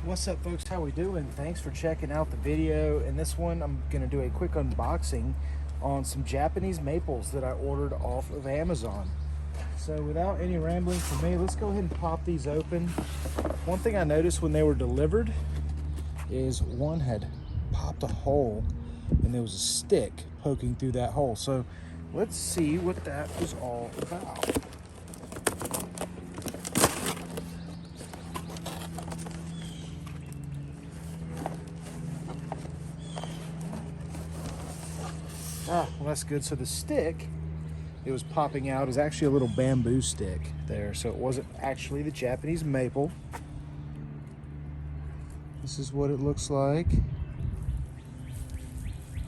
What's up, folks? How we doing? Thanks for checking out the video. In this one, I'm going to do a quick unboxing on some Japanese maples that I ordered off of Amazon. So without any rambling from me, let's go ahead and pop these open. One thing I noticed when they were delivered is one had popped a hole and there was a stick poking through that hole. So let's see what that was all about. Well, that's good. So the stick it was popping out is actually a little bamboo stick there. So it wasn't actually the Japanese maple. This is what it looks like.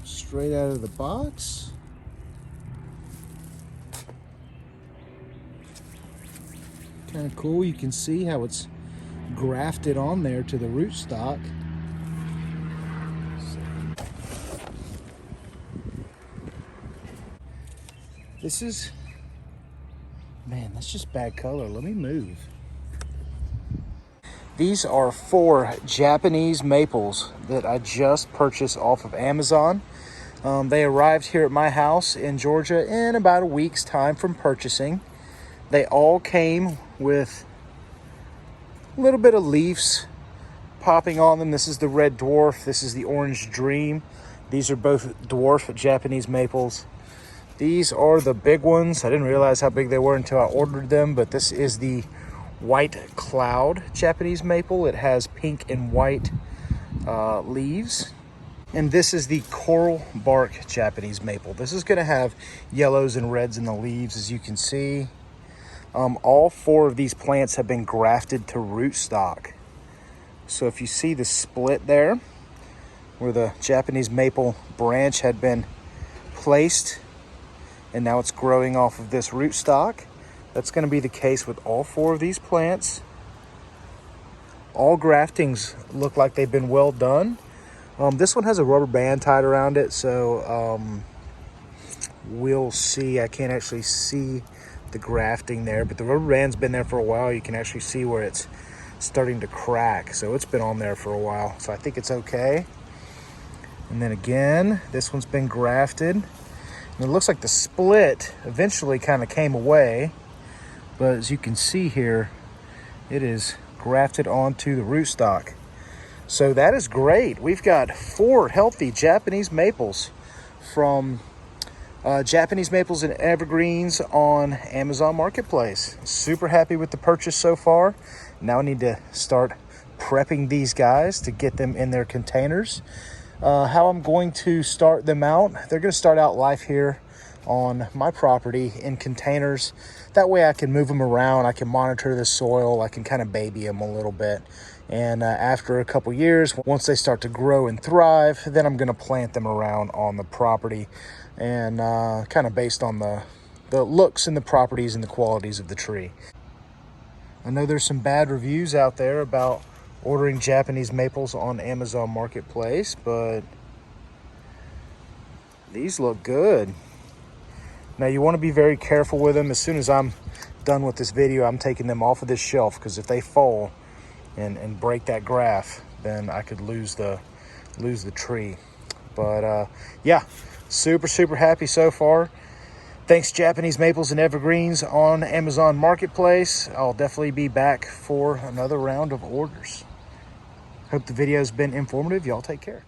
Straight out of the box. Kind of cool. You can see how it's grafted on there to the rootstock. This is, man, that's just bad color. Let me move. These are 4 Japanese maples that I just purchased off of Amazon. They arrived here at my house in Georgia in about a week's time from purchasing. They all came with a little bit of leaves popping on them. This is the red dwarf. This is the orange dream. These are both dwarf Japanese maples. These are the big ones. I didn't realize how big they were until I ordered them, but this is the white cloud Japanese maple. It has pink and white leaves. And this is the coral bark Japanese maple. This is gonna have yellows and reds in the leaves, as you can see. All 4 of these plants have been grafted to rootstock. So if you see the split there, where the Japanese maple branch had been placed, and now it's growing off of this rootstock. That's going to be the case with all 4 of these plants. All graftings look like they've been well done. This one has a rubber band tied around it, so we'll see. I can't actually see the grafting there, but the rubber band's been there for a while. You can actually see where it's starting to crack, so it's been on there for a while, so I think it's okay. And then again, this one's been grafted. And it looks like the split eventually kind of came away, but as you can see here, it is grafted onto the rootstock. So that is great. We've got 4 healthy Japanese maples from Japanese Maples and Evergreens on Amazon Marketplace. Super happy with the purchase so far. Now I need to start prepping these guys to get them in their containers. How I'm going to start them out, they're going to start out life here on my property in containers. That way I can move them around, I can monitor the soil, I can kind of baby them a little bit. And after a couple years, once they start to grow and thrive, then I'm going to plant them around on the property, and kind of based on the looks and the properties and the qualities of the tree. I know there's some bad reviews out there about ordering Japanese maples on Amazon Marketplace, but these look good. Now you want to be very careful with them. As soon as I'm done with this video, I'm taking them off of this shelf, because if they fall and break that graft, then I could lose the tree. But yeah, super happy so far. Thanks, Japanese Maples and Evergreens on Amazon Marketplace. I'll definitely be back for another round of orders. Hope the video has been informative. Y'all take care.